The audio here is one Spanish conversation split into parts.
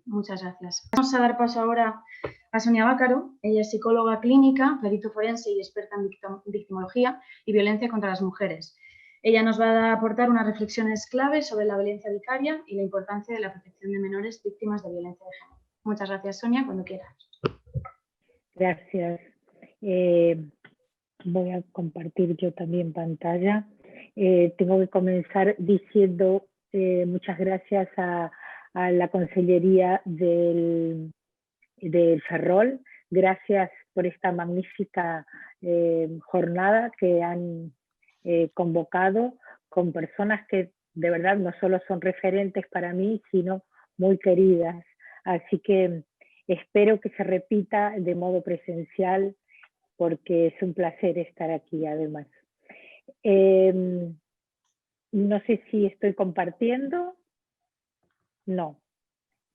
Muchas gracias. Vamos a dar paso ahora a Sonia Bácaro. Ella es psicóloga clínica, perito forense y experta en victimología y violencia contra las mujeres. Ella nos va a aportar unas reflexiones claves sobre la violencia vicaria y la importancia de la protección de menores víctimas de violencia de género. Muchas gracias, Sonia, cuando quieras. Gracias. Voy a compartir yo también pantalla. Tengo que comenzar diciendo muchas gracias a la Consellería del Ferrol. Gracias por esta magnífica jornada que han convocado con personas que de verdad no solo son referentes para mí, sino muy queridas. Así que espero que se repita de modo presencial, porque es un placer estar aquí además. No sé si estoy compartiendo. No.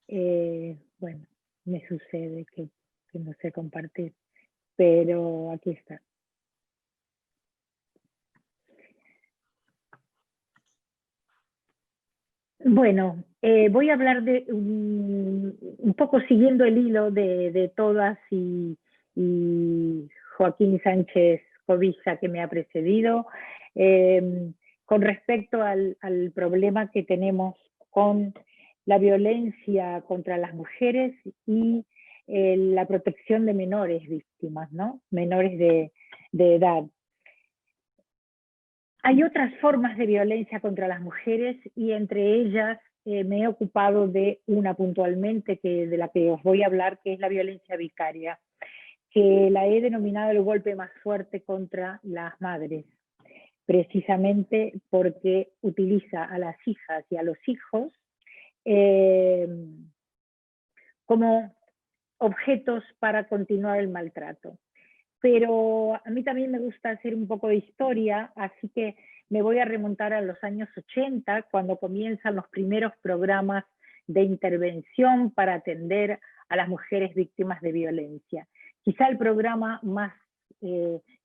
Bueno, me sucede que no sé compartir, pero aquí está. Bueno, voy a hablar de un poco siguiendo el hilo de todas y Joaquín Sánchez Covisa, que me ha precedido, con respecto al problema que tenemos con la violencia contra las mujeres y la protección de menores víctimas, ¿no? Menores de edad. Hay otras formas de violencia contra las mujeres y entre ellas me he ocupado de una puntualmente de la que os voy a hablar, que es la violencia vicaria, que la he denominado el golpe más fuerte contra las madres, precisamente porque utiliza a las hijas y a los hijos como objetos para continuar el maltrato. Pero a mí también me gusta hacer un poco de historia, así que me voy a remontar a los años 80, cuando comienzan los primeros programas de intervención para atender a las mujeres víctimas de violencia. Quizá el programa más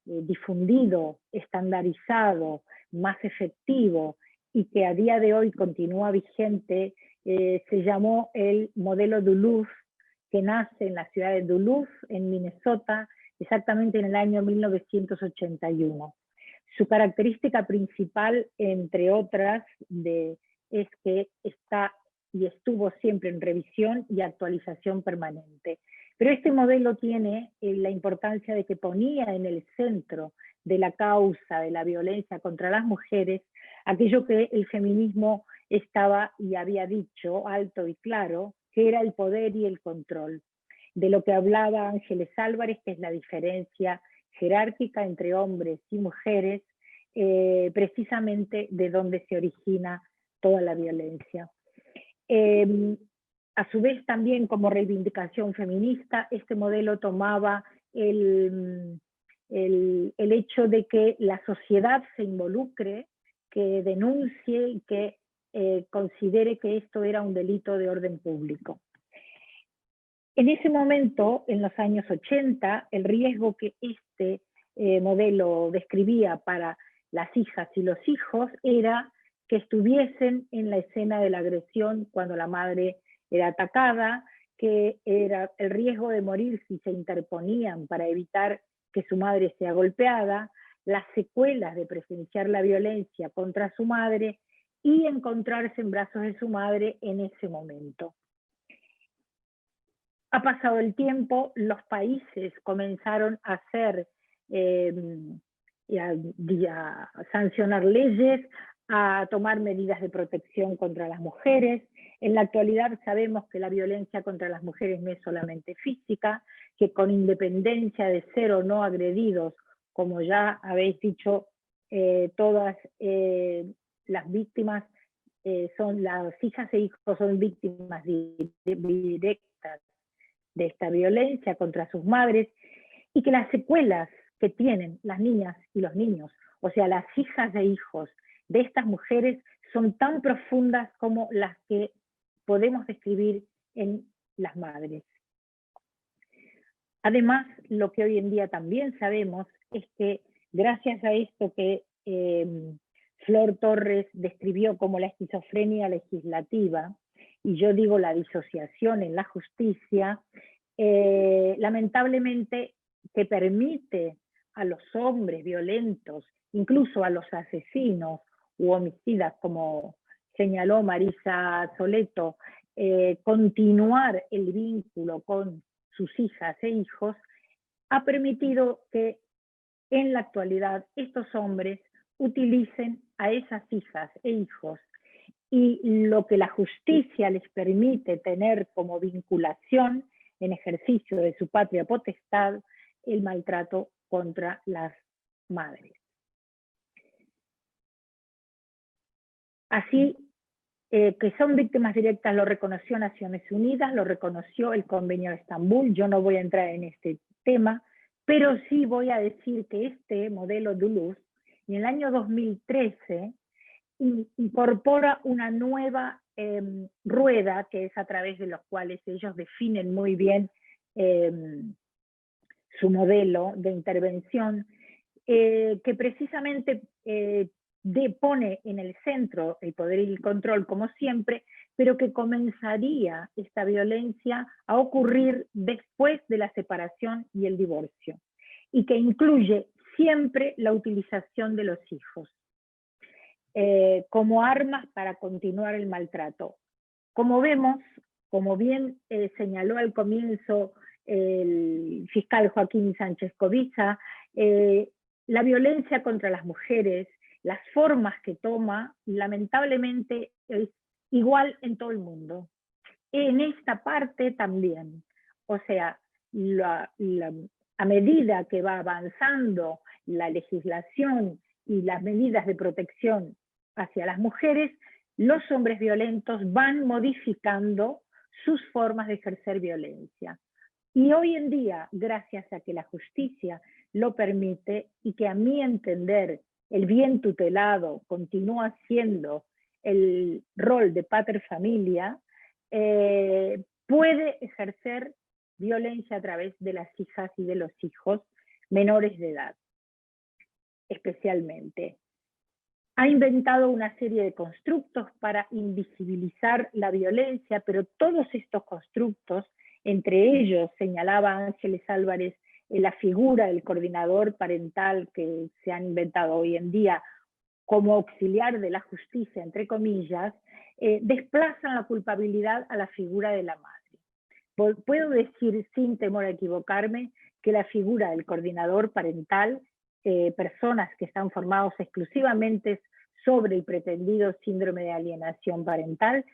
difundido, estandarizado, más efectivo y que a día de hoy continúa vigente, se llamó el modelo Duluth, que nace en la ciudad de Duluth, en Minnesota, exactamente en el año 1981. Su característica principal, entre otras, es que está y estuvo siempre en revisión y actualización permanente. Pero este modelo tiene la importancia de que ponía en el centro de la causa de la violencia contra las mujeres aquello que el feminismo estaba y había dicho alto y claro, que era el poder y el control. De lo que hablaba Ángeles Álvarez, que es la diferencia jerárquica entre hombres y mujeres, precisamente de donde se origina toda la violencia. A su vez, también como reivindicación feminista, este modelo tomaba el hecho de que la sociedad se involucre, que denuncie y que considere que esto era un delito de orden público. En ese momento, en los años 80, el riesgo que este modelo describía para las hijas y los hijos era que estuviesen en la escena de la agresión cuando la madre era atacada, que era el riesgo de morir si se interponían para evitar que su madre sea golpeada, las secuelas de presenciar la violencia contra su madre y encontrarse en brazos de su madre en ese momento. Ha pasado el tiempo, los países comenzaron a hacer y a sancionar leyes, a tomar medidas de protección contra las mujeres. En la actualidad sabemos que la violencia contra las mujeres no es solamente física, que con independencia de ser o no agredidos, como ya habéis dicho, todas las víctimas son las hijas e hijos son víctimas directas de esta violencia contra sus madres, y que las secuelas que tienen las niñas y los niños, o sea, las hijas e hijos de estas mujeres, son tan profundas como las que podemos describir en las madres. Además, lo que hoy en día también sabemos es que gracias a esto que Flor Torres describió como la esquizofrenia legislativa, y yo digo la disociación en la justicia, lamentablemente que permite a los hombres violentos, incluso a los asesinos u homicidas, como señaló Marisa Soleto, continuar el vínculo con sus hijas e hijos, ha permitido que en la actualidad estos hombres utilicen a esas hijas e hijos, y lo que la justicia les permite tener como vinculación en ejercicio de su patria potestad, el maltrato contra las madres. Así que son víctimas directas lo reconoció Naciones Unidas, lo reconoció el Convenio de Estambul. Yo no voy a entrar en este tema, pero sí voy a decir que este modelo Duluth, en el año 2013, incorpora una nueva rueda, que es a través de los cuales ellos definen muy bien su modelo de intervención, que precisamente pone en el centro el poder y el control, como siempre, pero que comenzaría esta violencia a ocurrir después de la separación y el divorcio, y que incluye siempre la utilización de los hijos como armas para continuar el maltrato. Como vemos, como bien señaló al comienzo el fiscal Joaquín Sánchez Cobiza, la violencia contra las mujeres, las formas que toma, lamentablemente es igual en todo el mundo. En esta parte también. O sea, a medida que va avanzando la legislación y las medidas de protección hacia las mujeres, los hombres violentos van modificando sus formas de ejercer violencia. Y hoy en día, gracias a que la justicia lo permite y que a mi entender el bien tutelado continúa siendo el rol de pater familia, puede ejercer violencia a través de las hijas y de los hijos menores de edad, especialmente. Ha inventado una serie de constructos para invisibilizar la violencia, pero todos estos constructos, entre ellos señalaba Ángeles Álvarez la figura del coordinador parental que se han inventado hoy en día como auxiliar de la justicia, entre comillas, desplazan la culpabilidad a la figura de la madre. Puedo decir, sin temor a equivocarme, que la figura del coordinador parental, personas que están formados exclusivamente sobre el pretendido síndrome de alienación parental,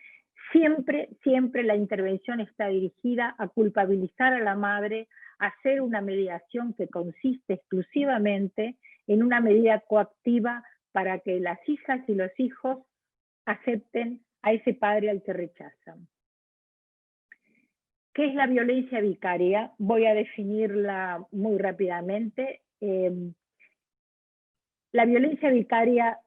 siempre la intervención está dirigida a culpabilizar a la madre, a hacer una mediación que consiste exclusivamente en una medida coactiva para que las hijas y los hijos acepten a ese padre al que rechazan. ¿Qué es la violencia vicaria? Voy a definirla muy rápidamente. La violencia vicaria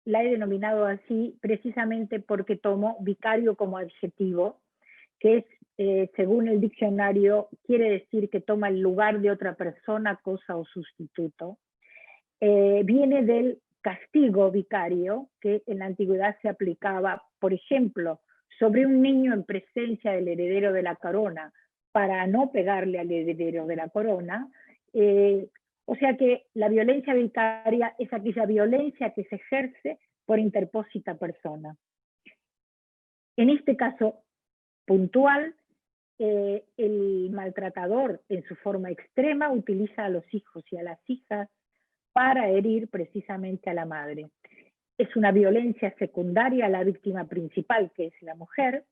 la he denominado así precisamente porque tomo vicario como adjetivo, que es, según el diccionario, quiere decir que toma el lugar de otra persona, cosa o sustituto. Viene del castigo vicario, que en la antigüedad se aplicaba, por ejemplo, sobre un niño en presencia del heredero de la corona, para no pegarle al heredero de la corona. O sea que la violencia vicaria es aquella violencia que se ejerce por interpósita persona. En este caso puntual, el maltratador en su forma extrema utiliza a los hijos y a las hijas para herir precisamente a la madre. Es una violencia secundaria a la víctima principal, que es la mujer.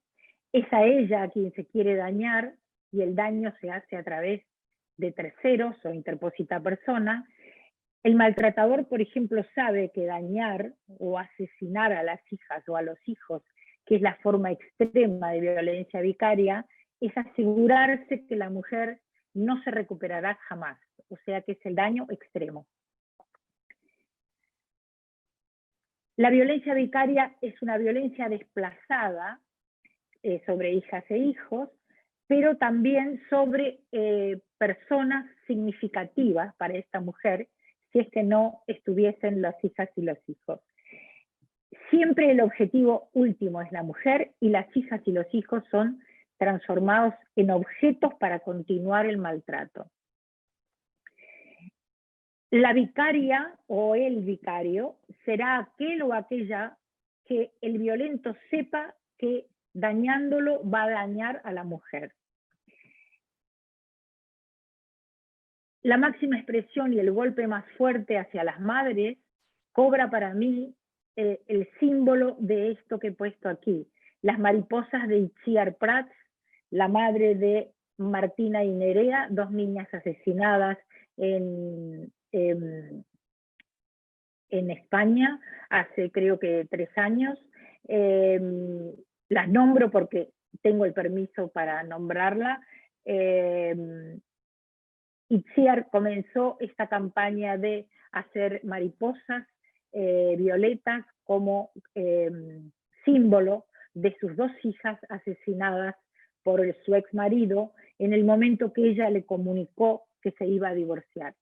Es a ella a quien se quiere dañar y el daño se hace a través de terceros o interpósita persona. El maltratador, por ejemplo, sabe que dañar o asesinar a las hijas o a los hijos, que es la forma extrema de violencia vicaria, es asegurarse que la mujer no se recuperará jamás, o sea que es el daño extremo. La violencia vicaria es una violencia desplazada sobre hijas e hijos, pero también sobre personas significativas para esta mujer, si es que no estuviesen las hijas y los hijos. siempre el objetivo último es la mujer y las hijas y los hijos son transformados en objetos para continuar el maltrato. La vicaria o el vicario será aquel o aquella que el violento sepa que dañándolo va a dañar a la mujer. La máxima expresión y el golpe más fuerte hacia las madres cobra para mí el símbolo de esto que he puesto aquí. Las mariposas de Itziar Prats, la madre de Martina y Nerea, dos niñas asesinadas en España hace creo que 3 años. Las nombro porque tengo el permiso para nombrarla. Itziar comenzó esta campaña de hacer mariposas violetas como símbolo de sus 2 hijas asesinadas por su ex marido en el momento que ella le comunicó que se iba a divorciar.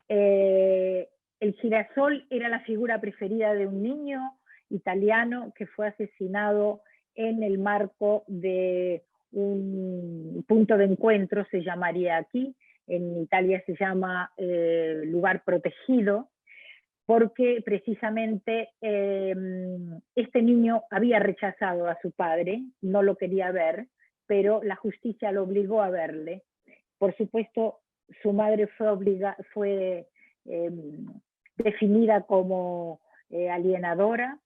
El girasol era la figura preferida de un niño italiano que fue asesinado en el marco de un punto de encuentro, se llamaría aquí, en Italia se llama lugar protegido, porque precisamente este niño había rechazado a su padre, no lo quería ver, pero la justicia lo obligó a verle. Por supuesto, su madre fue definida como alienadora,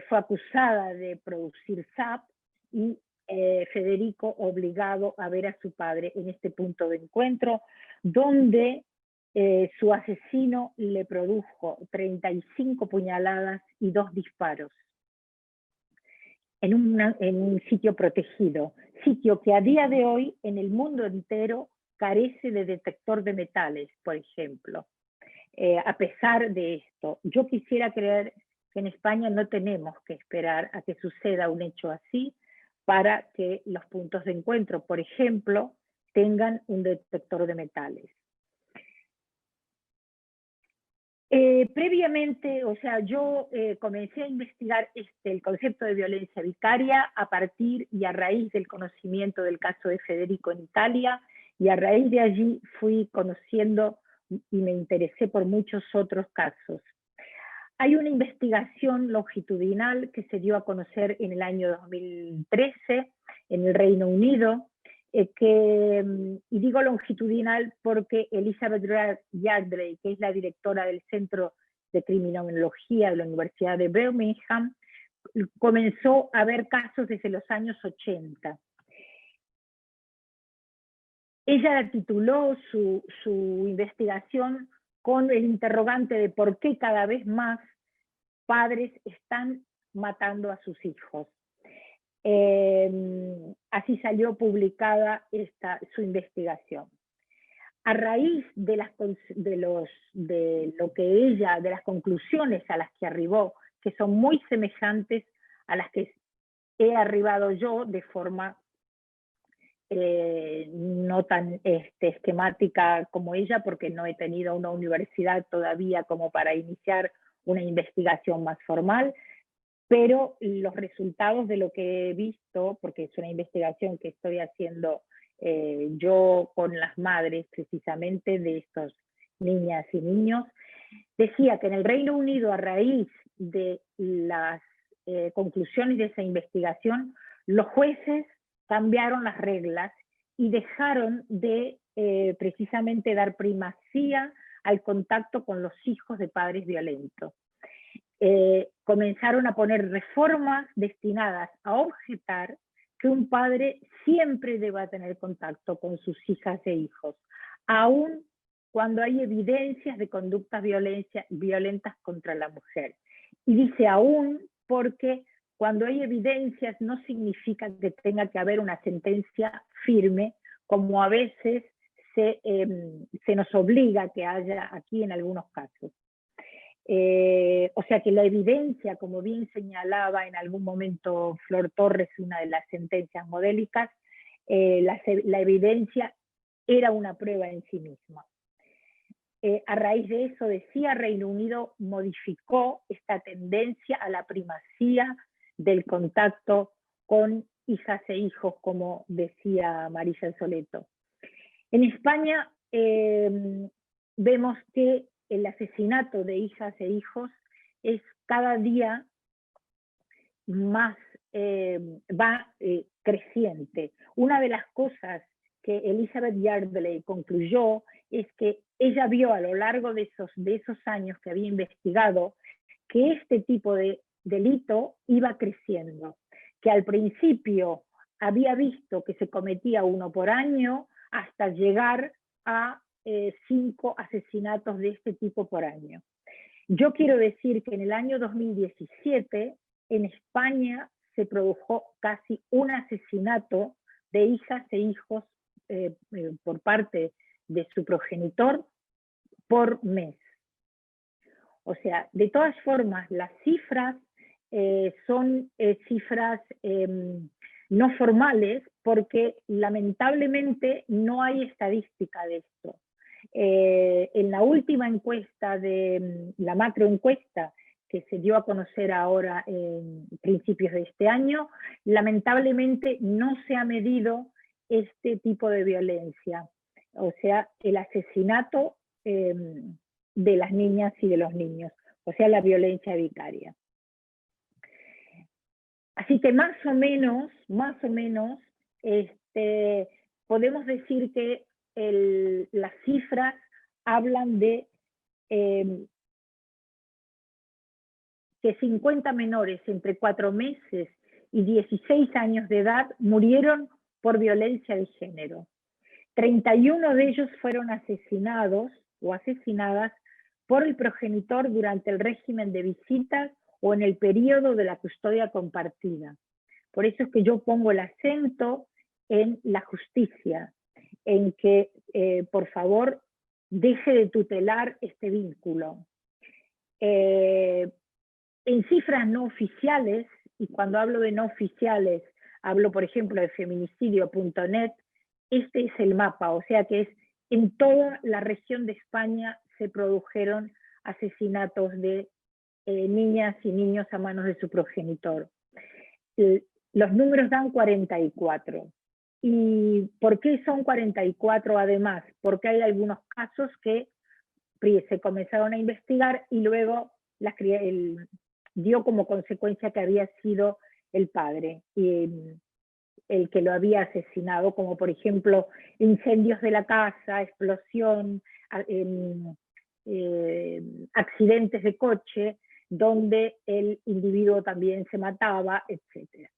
fue acusada de producir SAP y Federico obligado a ver a su padre en este punto de encuentro, donde su asesino le produjo 35 puñaladas y 2 disparos en un sitio protegido, sitio que a día de hoy en el mundo entero carece de detector de metales, por ejemplo. A pesar de esto, yo quisiera creer que en España no tenemos que esperar a que suceda un hecho así para que los puntos de encuentro, por ejemplo, tengan un detector de metales. Previamente, o sea, yo comencé a investigar el concepto de violencia vicaria a partir y a raíz del conocimiento del caso de Federico en Italia, y a raíz de allí fui conociendo y me interesé por muchos otros casos. Hay una investigación longitudinal que se dio a conocer en el año 2013 en el Reino Unido, y digo longitudinal porque Elizabeth Yardley, que es la directora del Centro de Criminología de la Universidad de Birmingham, comenzó a ver casos desde los años 80. Ella tituló su investigación con el interrogante de por qué cada vez más padres están matando a sus hijos. Así salió publicada su investigación. A raíz de las conclusiones a las que arribó, que son muy semejantes a las que he arribado yo de forma no tan esquemática como ella, porque no he tenido una universidad todavía como para iniciar una investigación más formal, pero los resultados de lo que he visto, porque es una investigación que estoy haciendo yo con las madres precisamente de estos niñas y niños, decía que en el Reino Unido, a raíz de las conclusiones de esa investigación, los jueces cambiaron las reglas y dejaron de precisamente dar primacía al contacto con los hijos de padres violentos. Comenzaron a poner reformas destinadas a objetar que un padre siempre deba tener contacto con sus hijas e hijos, aun cuando hay evidencias de conductas violentas contra la mujer. Y dice aún porque cuando hay evidencias no significa que tenga que haber una sentencia firme, como a veces se nos obliga que haya aquí en algunos casos. O sea que la evidencia, como bien señalaba en algún momento Flor Torres, una de las sentencias modélicas, la evidencia era una prueba en sí misma. a raíz de eso, decía, Reino Unido modificó esta tendencia a la primacía del contacto con hijas e hijos, como decía Marisa Soleto. En España vemos que el asesinato de hijas e hijos es cada día más, creciente. Una de las cosas que Elizabeth Yardley concluyó es que ella vio a lo largo de esos años que había investigado que este tipo de delito iba creciendo, que al principio había visto que se cometía uno por año hasta llegar a 5 asesinatos de este tipo por año. Yo quiero decir que en el año 2017 en España se produjo casi un asesinato de hijas e hijos por parte de su progenitor por mes. O sea, de todas formas, las cifras son cifras no formales porque lamentablemente no hay estadística de esto. En la última encuesta, la macroencuesta que se dio a conocer ahora en principios de este año, lamentablemente no se ha medido este tipo de violencia, o sea, el asesinato de las niñas y de los niños, o sea, la violencia vicaria. Así que más o menos, podemos decir que las cifras hablan de que 50 menores entre 4 meses y 16 años de edad murieron por violencia de género. 31 de ellos fueron asesinados o asesinadas por el progenitor durante el régimen de visitas o en el periodo de la custodia compartida. Por eso es que yo pongo el acento en la justicia, en que, por favor, deje de tutelar este vínculo. En cifras no oficiales, y cuando hablo de no oficiales, hablo, por ejemplo, de feminicidio.net, este es el mapa, o sea que es en toda la región de España se produjeron asesinatos de niñas y niños a manos de su progenitor. Los números dan 44. ¿Y por qué son 44 además? Porque hay algunos casos que se comenzaron a investigar y luego dio como consecuencia que había sido el padre el que lo había asesinado, como por ejemplo incendios de la casa, explosión, accidentes de coche, donde el individuo también se mataba, etc.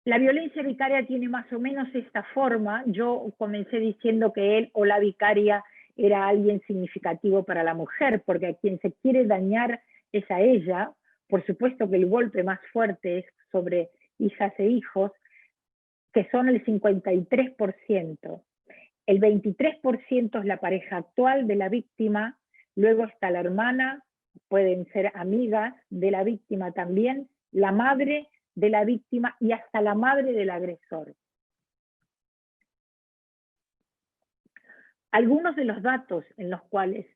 La violencia vicaria tiene más o menos esta forma. Yo comencé diciendo que él o la vicaria era alguien significativo para la mujer, porque a quien se quiere dañar es a ella. Por supuesto que el golpe más fuerte es sobre hijas e hijos, que son el 53%. El 23% es la pareja actual de la víctima, luego está la hermana, pueden ser amigas de la víctima también, la madre de la víctima y hasta la madre del agresor. Algunos de los datos en los cuales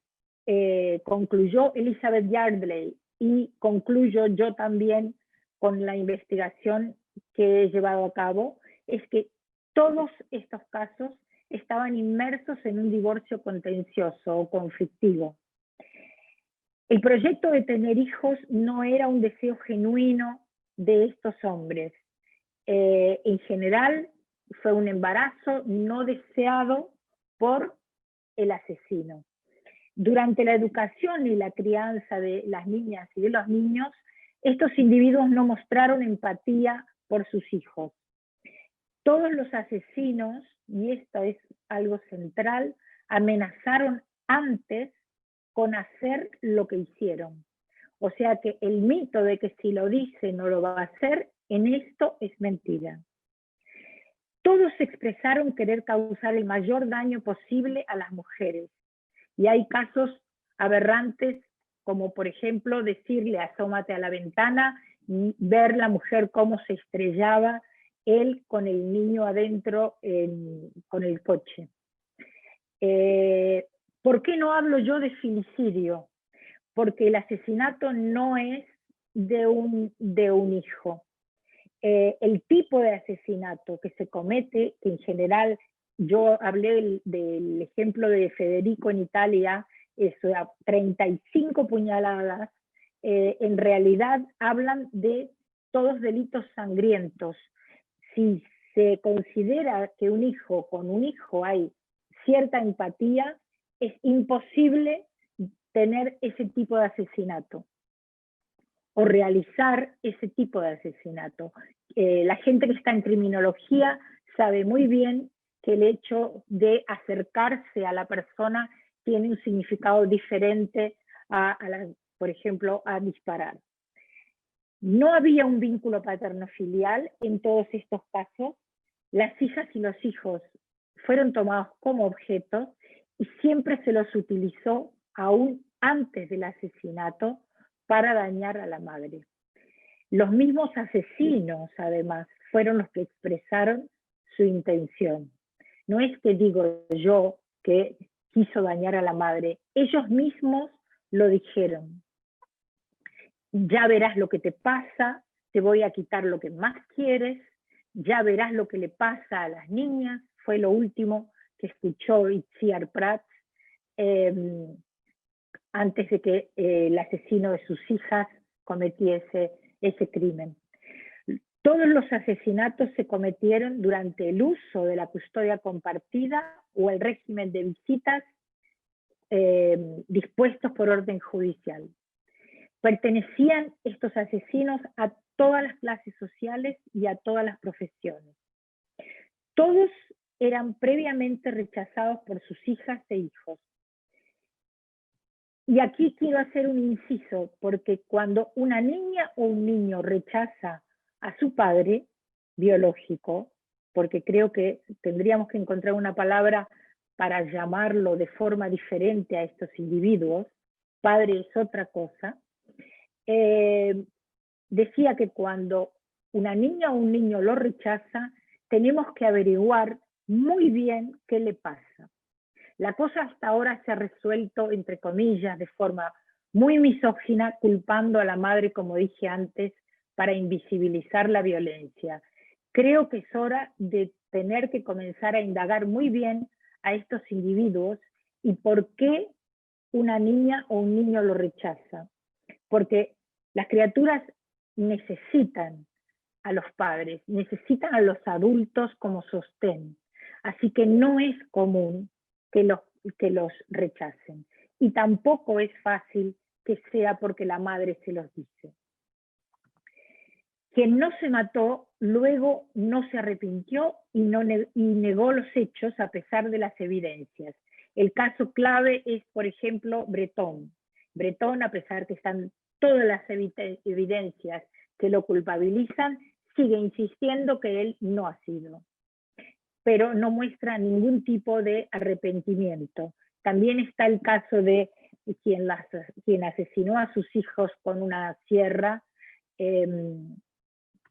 concluyó Elizabeth Yardley y concluyo yo también con la investigación que he llevado a cabo, es que todos estos casos estaban inmersos en un divorcio contencioso o conflictivo. El proyecto de tener hijos no era un deseo genuino de estos hombres. En general, fue un embarazo no deseado por el asesino. Durante la educación y la crianza de las niñas y de los niños, estos individuos no mostraron empatía por sus hijos. Todos los asesinos, y esto es algo central, amenazaron antes con hacer lo que hicieron. O sea que el mito de que si lo dice no lo va a hacer, en esto es mentira. Todos expresaron querer causar el mayor daño posible a las mujeres. Y hay casos aberrantes, como por ejemplo decirle asómate a la ventana y ver la mujer cómo se estrellaba él con el niño adentro con el coche. ¿Por qué no hablo yo de filicidio? Porque el asesinato no es de un hijo. El tipo de asesinato que se comete, que en general, yo hablé del ejemplo de Federico en Italia, eso, 35 puñaladas, en realidad hablan de todos delitos sangrientos. Si se considera que con un hijo hay cierta empatía, es imposible tener ese tipo de asesinato o realizar ese tipo de asesinato. La gente que está en criminología sabe muy bien que el hecho de acercarse a la persona tiene un significado diferente por ejemplo, a disparar. No había un vínculo paterno-filial en todos estos casos. Las hijas y los hijos fueron tomados como objetos y siempre se los utilizó, aún antes del asesinato, para dañar a la madre. Los mismos asesinos, además, fueron los que expresaron su intención. No es que digo yo que quiso dañar a la madre, ellos mismos lo dijeron. Ya verás lo que te pasa, te voy a quitar lo que más quieres, ya verás lo que le pasa a las niñas, fue lo último que escuchó Itziar Prats antes de que el asesino de sus hijas cometiese ese crimen. Todos los asesinatos se cometieron durante el uso de la custodia compartida o el régimen de visitas dispuestos por orden judicial. Pertenecían estos asesinos a todas las clases sociales y a todas las profesiones. Todos eran previamente rechazados por sus hijas e hijos. Y aquí quiero hacer un inciso, porque cuando una niña o un niño rechaza a su padre biológico, porque creo que tendríamos que encontrar una palabra para llamarlo de forma diferente a estos individuos, padre es otra cosa, decía que cuando una niña o un niño lo rechaza, tenemos que averiguar muy bien qué le pasa. La cosa hasta ahora se ha resuelto, entre comillas, de forma muy misógina, culpando a la madre, como dije antes, para invisibilizar la violencia. Creo que es hora de tener que comenzar a indagar muy bien a estos individuos y por qué una niña o un niño lo rechaza. Porque las criaturas necesitan a los padres, necesitan a los adultos como sostén. Así que no es común que los rechacen. Y tampoco es fácil que sea porque la madre se los dice. Quien no se mató, luego no se arrepintió y negó los hechos a pesar de las evidencias. El caso clave es, por ejemplo, Bretón. Bretón, a pesar que están todas las evidencias que lo culpabilizan, sigue insistiendo que él no ha sido, pero no muestra ningún tipo de arrepentimiento. También está el caso de quien asesinó a sus hijos con una sierra,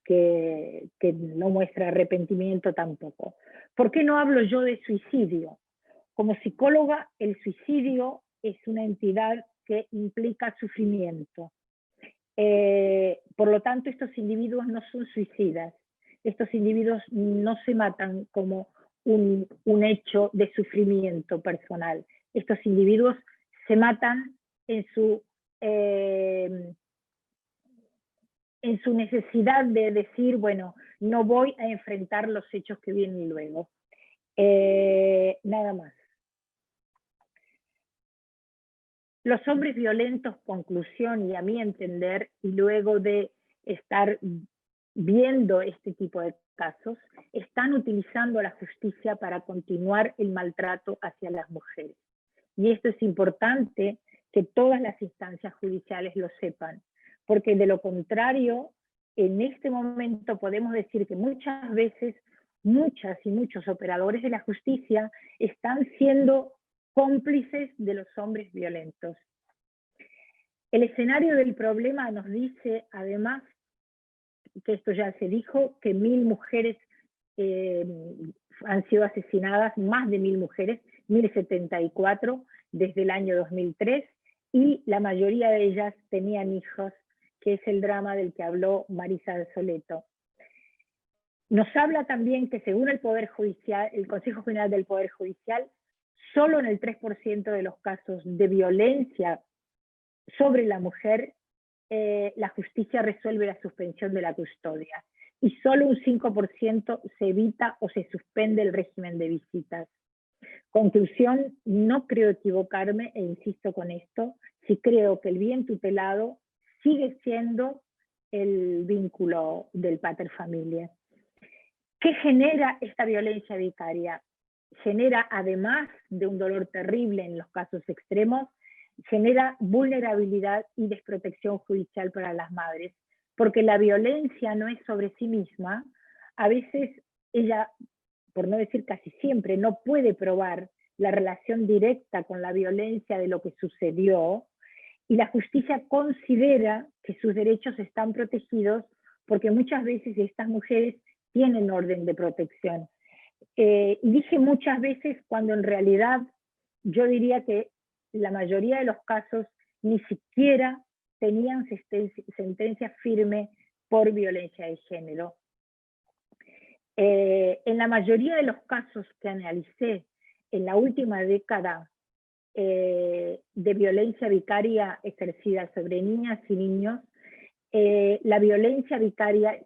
que no muestra arrepentimiento tampoco. ¿Por qué no hablo yo de suicidio? Como psicóloga, el suicidio es una entidad que implica sufrimiento. Por lo tanto, estos individuos no son suicidas. Estos individuos no se matan como un hecho de sufrimiento personal. Estos individuos se matan en su necesidad de decir, bueno, no voy a enfrentar los hechos que vienen luego. Nada más. Los hombres violentos, conclusión, y a mi entender, y luego de estar viendo este tipo de casos, están utilizando la justicia para continuar el maltrato hacia las mujeres. Y esto es importante que todas las instancias judiciales lo sepan, porque de lo contrario, en este momento podemos decir que muchas veces, muchas y muchos operadores de la justicia están siendo cómplices de los hombres violentos. El escenario del problema nos dice, además, que esto ya se dijo, que 1000 mujeres han sido asesinadas, más de 1000 mujeres, 1074 desde el año 2003, y la mayoría de ellas tenían hijos, que es el drama del que habló Marisa Soleto. Nos habla también que según el Poder Judicial, el Consejo General del Poder Judicial, solo en el 3% de los casos de violencia sobre la mujer, la justicia resuelve la suspensión de la custodia, y solo un 5% se evita o se suspende el régimen de visitas. Conclusión, no creo equivocarme, e insisto con esto, si creo que el bien tutelado sigue siendo el vínculo del pater familia. ¿Qué genera esta violencia vicaria? Genera, además de un dolor terrible en los casos extremos, genera vulnerabilidad y desprotección judicial para las madres, porque la violencia no es sobre sí misma. A veces ella, por no decir casi siempre, no puede probar la relación directa con la violencia de lo que sucedió, y la justicia considera que sus derechos están protegidos porque muchas veces estas mujeres tienen orden de protección. Y dije muchas veces cuando en realidad yo diría que la mayoría de los casos ni siquiera tenían sentencia firme por violencia de género. En la mayoría de los casos que analicé en la última década de violencia vicaria ejercida sobre niñas y niños, la violencia vicaria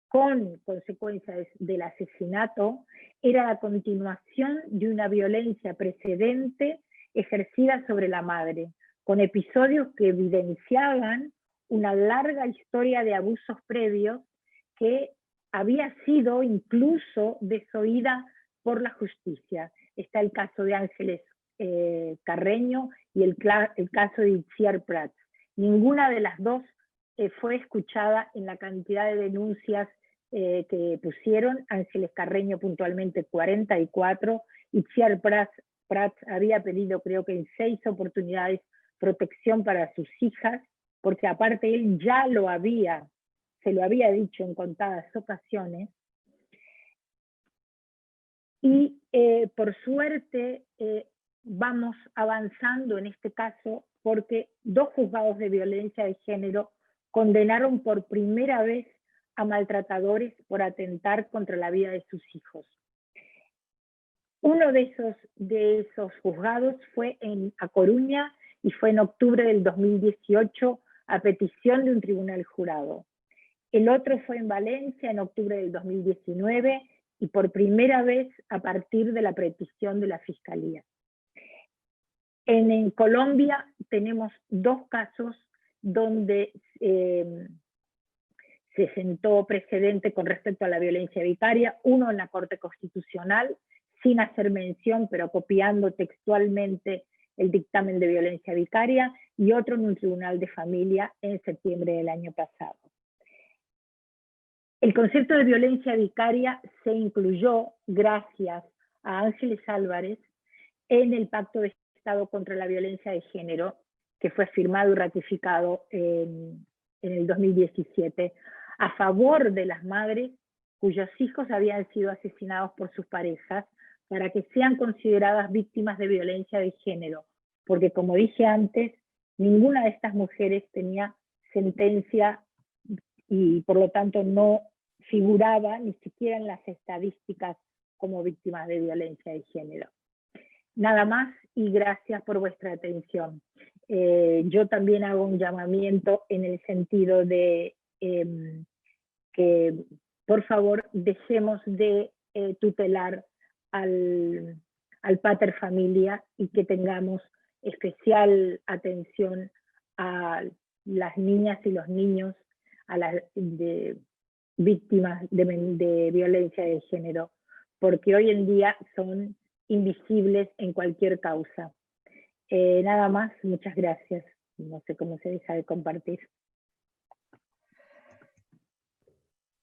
con consecuencias del asesinato era la continuación de una violencia precedente ejercida sobre la madre, con episodios que evidenciaban una larga historia de abusos previos que había sido incluso desoída por la justicia. Está el caso de Ángeles Carreño y el caso de Itziar Prats. Ninguna de las dos fue escuchada en la cantidad de denuncias que pusieron. Ángeles Carreño puntualmente 44, Itziar Prats había pedido, creo que en 6 oportunidades, protección para sus hijas, porque aparte él ya se lo había dicho en contadas ocasiones. Y por suerte vamos avanzando en este caso, porque 2 juzgados de violencia de género condenaron por primera vez a maltratadores por atentar contra la vida de sus hijos. Uno de esos juzgados fue a Coruña y fue en octubre del 2018 a petición de un tribunal jurado. El otro fue en Valencia en octubre del 2019 y por primera vez a partir de la petición de la Fiscalía. En Colombia tenemos 2 casos donde se sentó precedente con respecto a la violencia vicaria, uno en la Corte Constitucional, sin hacer mención, pero copiando textualmente el dictamen de violencia vicaria, y otro en un tribunal de familia en septiembre del año pasado. El concepto de violencia vicaria se incluyó, gracias a Ángeles Álvarez, en el Pacto de Estado contra la Violencia de Género, que fue firmado y ratificado en el 2017, a favor de las madres cuyos hijos habían sido asesinados por sus parejas, para que sean consideradas víctimas de violencia de género, porque como dije antes, ninguna de estas mujeres tenía sentencia y por lo tanto no figuraba ni siquiera en las estadísticas como víctimas de violencia de género. Nada más y gracias por vuestra atención. Yo también hago un llamamiento en el sentido de que por favor dejemos de tutelar al pater familia y que tengamos especial atención a las niñas y los niños, a las víctimas de violencia de género, porque hoy en día son invisibles en cualquier causa. Nada más, muchas gracias. No sé cómo se deja de compartir.